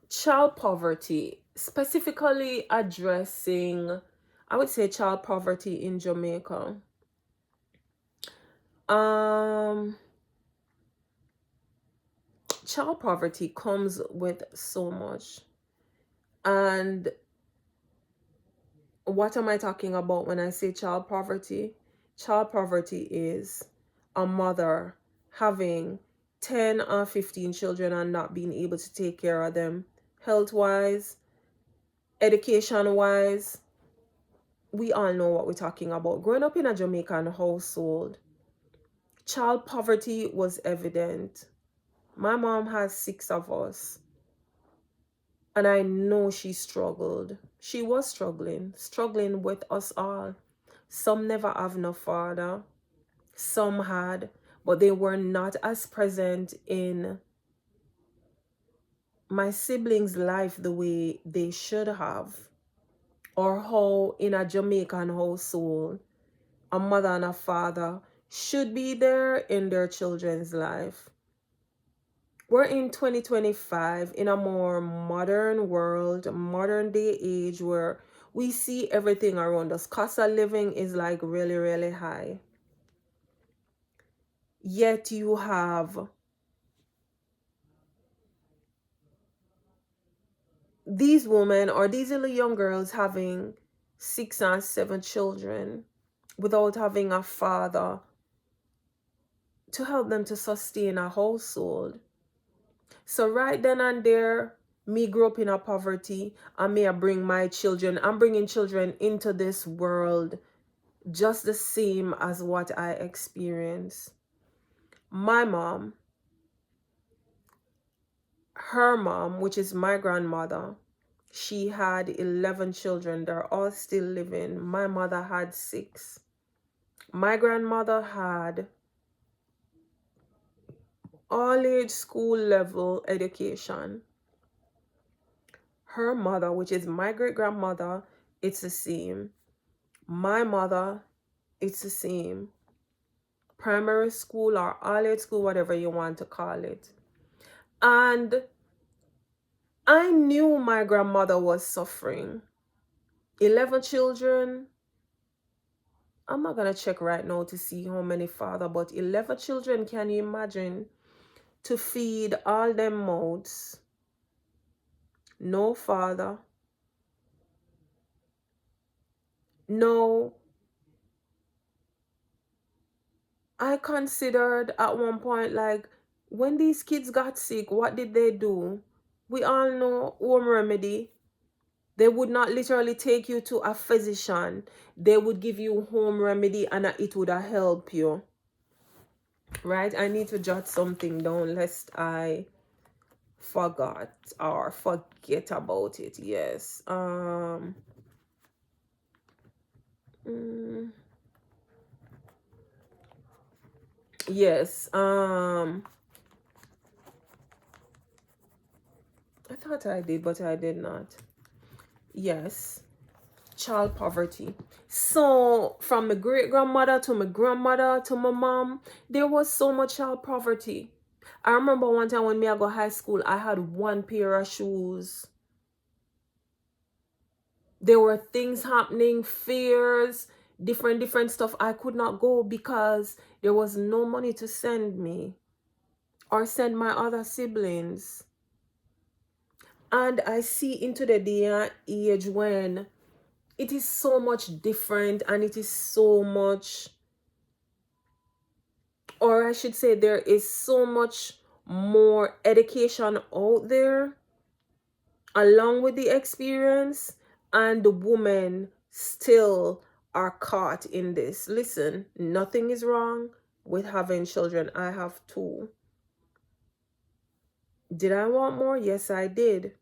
child poverty, specifically addressing, I would say, child poverty in Jamaica. Um, Child poverty comes with so much. And what am I talking about when I say child poverty? Child poverty is a mother having 10 or 15 children and not being able to take care of them health wise, education wise. We all know what we're talking about. Growing up in a Jamaican household, child poverty was evident. My mom has 6 of us, and I know she struggled. She was struggling with us all. Some never have no father, some had, but they were not as present in my siblings' life the way they should have, or how in a Jamaican household a mother and a father should be there in their children's life. We're in 2025 in a more modern world, modern day age where we see everything around us. Cost of living is like really, really high. Yet you have these women or these little young girls having 6 and 7 children without having a father to help them to sustain a household. So right then and there, me grew up in a poverty, and me I bring my children, I'm bringing children into this world just the same as what I experienced. My mom, her mom, which is my grandmother, she had 11 children. They're all still living. My mother had 6. My grandmother had all age school level education. Her mother, which is my great grandmother, it's the same. My mother, it's the same. Primary school or all age school, whatever you want to call it. And I knew my grandmother was suffering. 11 children. I'm not going to check right now to see how many father, but 11 children, can you imagine? To feed all them mouths. No father. No. I considered at one point, like, when these kids got sick, what did they do? We all know home remedy. They would not literally take you to a physician. They would give you home remedy and it would help you. Right? I need to jot something down lest I forgot or forget about it. Yes. Yes. I thought I did, but I did not. Yes. Child poverty. So from my great grandmother to my grandmother to my mom, there was so much child poverty. I remember one time when me I go high school, I had one pair of shoes. There were things happening, fears, different stuff. I could not go because there was no money to send me or send my other siblings. And I see into the day and age when it is so much different, and it is so much, or I should say there is so much more education out there along with the experience, and the women still are caught in this. Listen, nothing is wrong with having children. I have 2. Did I want more? Yes, I did.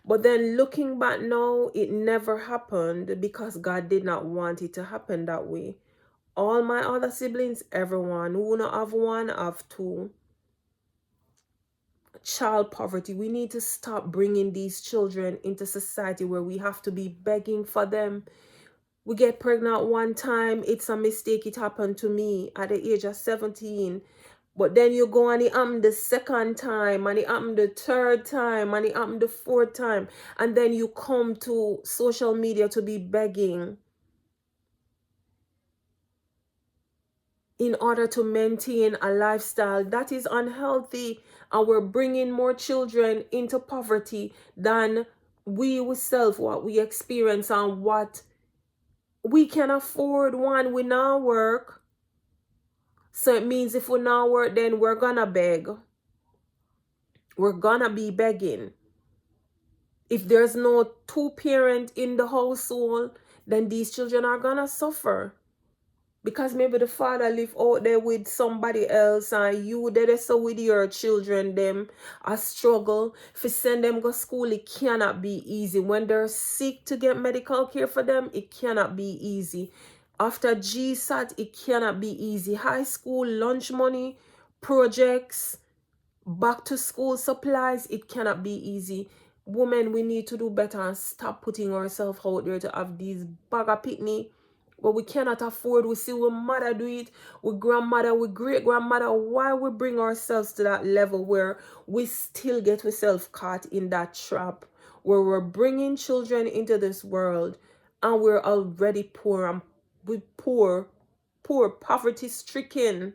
But then looking back now, it never happened because God did not want it to happen that way. All my other siblings, everyone who not have 1, have 2. Child poverty. We need to stop bringing these children into society where we have to be begging for them. We get pregnant one time, it's a mistake. It happened to me at the age of 17. But then you go and it happened the second time, and it happened the third time, and it happened the fourth time. And then you come to social media to be begging in order to maintain a lifestyle that is unhealthy. And we're bringing more children into poverty than we ourselves, what we experience and what we can afford. One, we now work. So it means if we now work, then we're gonna beg. We're gonna be begging. If there's no two parent in the household, then these children are gonna suffer. Because maybe the father live out there with somebody else, and you there so with your children, them a struggle for send them go school. It cannot be easy. When they're sick, to get medical care for them, it cannot be easy. After GSAT, it cannot be easy. High school lunch money, projects, back to school supplies, it cannot be easy. Women, we need to do better and stop putting ourselves out there to have these bag of pitney but we cannot afford. We see we mother do it, we grandmother, we great grandmother. Why we bring ourselves to that level where we still get ourselves caught in that trap where we're bringing children into this world and we're already poor and we poor, poverty stricken.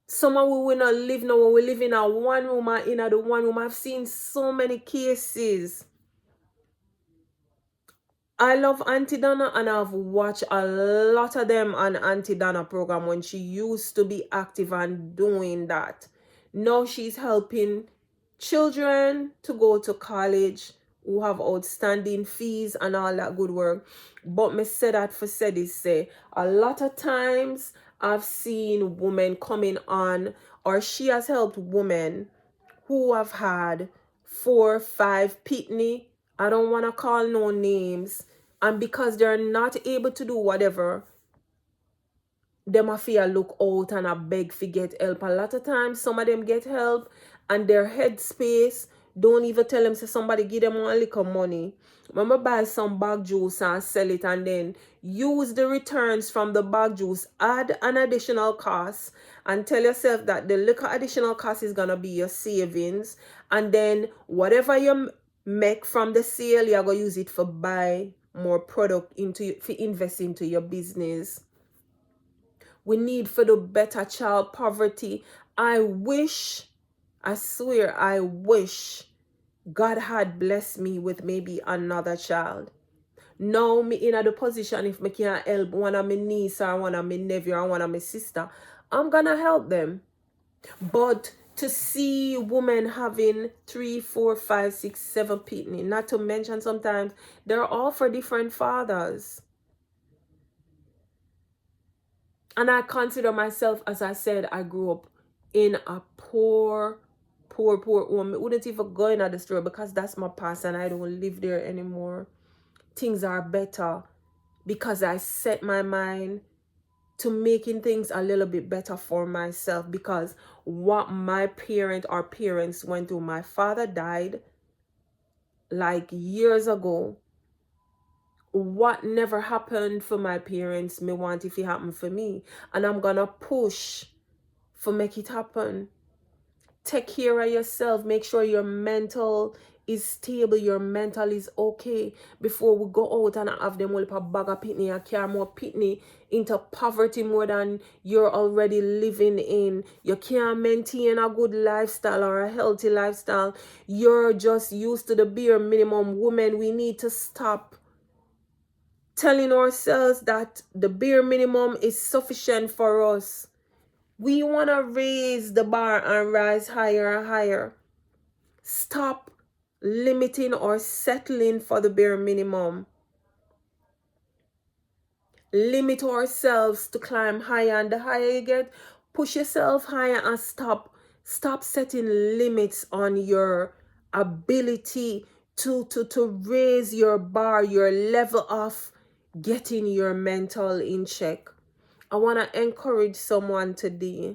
Someone we will not live now when we live in a one room and in a the one room. I've seen so many cases. I love Auntie Donna and I've watched a lot of them on Auntie Donna program when she used to be active and doing that. Now she's helping children to go to college who have outstanding fees and all that good work. But me say that for say this, say a lot of times I've seen women coming on, or she has helped women who have had 4, 5 pitney. I don't want to call no names. And because they're not able to do whatever, them a fear look out and a beg for get help. A lot of times, some of them get help and their headspace don't even tell them, say somebody give them one little money. Remember, buy some bag juice and sell it and then use the returns from the bag juice, add an additional cost and tell yourself that the little additional cost is going to be your savings. And then whatever you make from the sale, you're going to use it for buy more product into, for invest into your business. We need for the better child poverty. I swear, I wish God had blessed me with maybe another child. Now me in the position, if me can help one of my niece or one of my nephew or one of my sister, I'm gonna help them. But to see women having 3, 4, 5, 6, 7 pitney, not to mention sometimes they're all for different fathers. And I consider myself, as I said, I grew up in a poor home. I wouldn't even go in at the store because that's my past and I don't live there anymore. Things are better because I set my mind to making things a little bit better for myself, because what my parents went through, my father died like years ago. What never happened for my parents, me want if it happened for me. And I'm gonna push for make it happen. Take care of yourself. Make sure your mental is stable, your mental is okay before we go out and have them with a bag of pitney and carry more pitney into poverty more than you're already living in. You can't maintain a good lifestyle or a healthy lifestyle. You're just used to the bare minimum. Women, we need to stop telling ourselves that the bare minimum is sufficient for us. We want to raise the bar and rise higher and higher. Stop limiting or settling for the bare minimum. Limit ourselves to climb higher, and the higher you get, push yourself higher and stop setting limits on your ability to raise your bar, your level of getting your mental in check. I want to encourage someone today.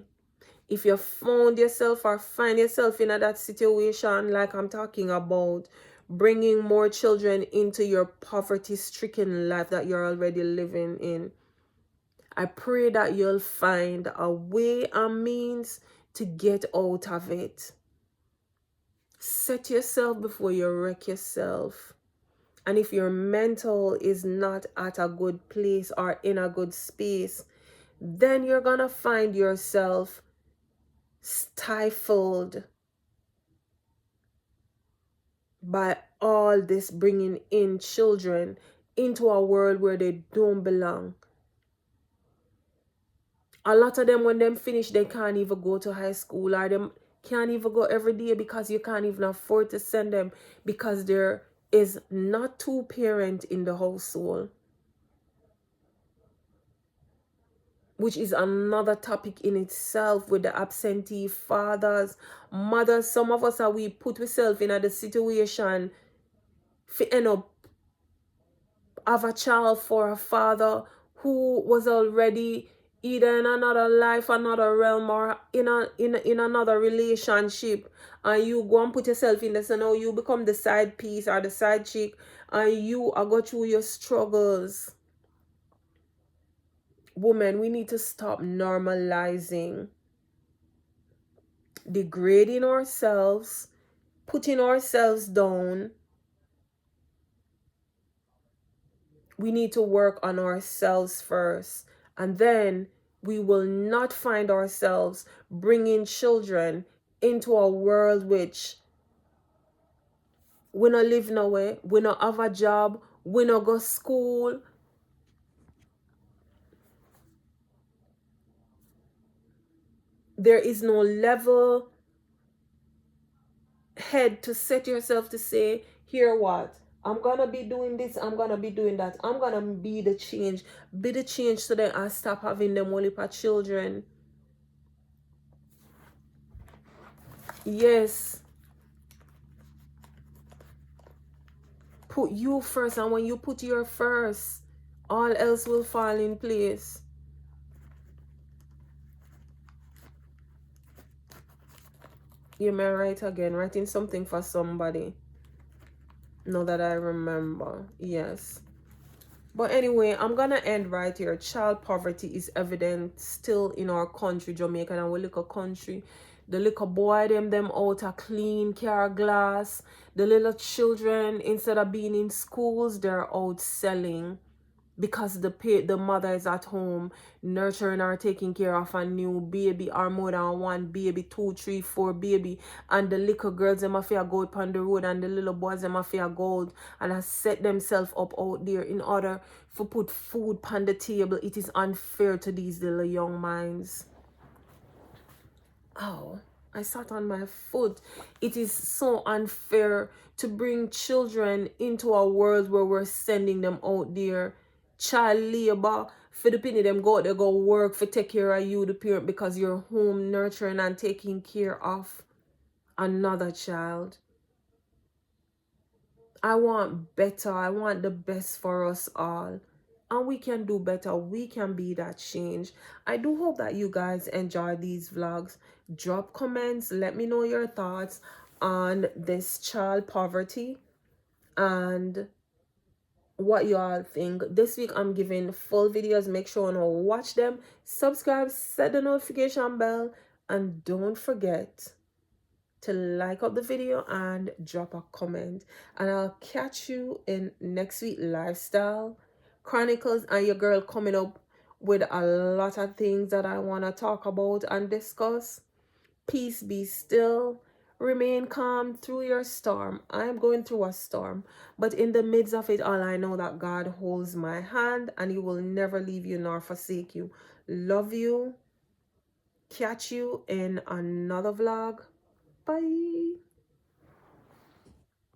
If you found yourself or find yourself in that situation like I'm talking about, bringing more children into your poverty-stricken life that you're already living in, I pray that you'll find a way and means to get out of it. Set yourself before you wreck yourself. And if your mental is not at a good place or in a good space, then you're going to find yourself stifled by all this bringing in children into a world where they don't belong. A lot of them, when them finish, they can't even go to high school, or them can't even go every day because you can't even afford to send them, because there is not two parents in the household, which is another topic in itself, with the absentee fathers, mothers. Some of us, are we put ourselves in a situation to end up have a child for a father who was already either in another life, another realm, or in another relationship, and you go and put yourself in this, and now you become the side piece or the side chick, and you are go through your struggles. Women, we need to stop normalizing degrading ourselves, putting ourselves down. We need to work on ourselves first, and then we will not find ourselves bringing children into a world which we not live nowhere, we not have a job, we not go school. There is no level head to set yourself to say, here what, I'm gonna be doing this, I'm gonna be doing that, I'm gonna be the change so that I stop having them only for children. Yes, put you first, and when you put your first, all else will fall in place. You may write again, writing something for somebody, now that I remember. Yes. But anyway, I'm gonna end right here. Child poverty is evident still in our country, Jamaica, and we little country. The little boy them out a clean car glass. The little children, instead of being in schools, they're out selling, because the mother is at home nurturing or taking care of a new baby, or more than one baby, 2, 3, 4 baby, and the little girls them a fear go out on the road, and the little boys them a fear go out and a set themselves up out there in order to put food on the table. It is unfair to these little young minds. Oh, I sat on my foot. It is so unfair to bring children into a world where we're sending them out there, child labor, for the penny them go out, they go work for take care of you, the parent, because you're home nurturing and taking care of another child. I want better. I want the best for us all. And we can do better. We can be that change. I do hope that you guys enjoy these vlogs. Drop comments. Let me know your thoughts on this child poverty and what you all think. This week I'm giving full videos. Make sure you watch them. Subscribe, set the notification bell, and don't forget to like up the video and drop a comment. And I'll catch you in next week lifestyle chronicles, and your girl coming up with a lot of things that I want to talk about and discuss. Peace be still. Remain calm through your storm. I'm going through a storm, but in the midst of it all, I know that God holds my hand and He will never leave you nor forsake you. Love you. Catch you in another vlog. Bye.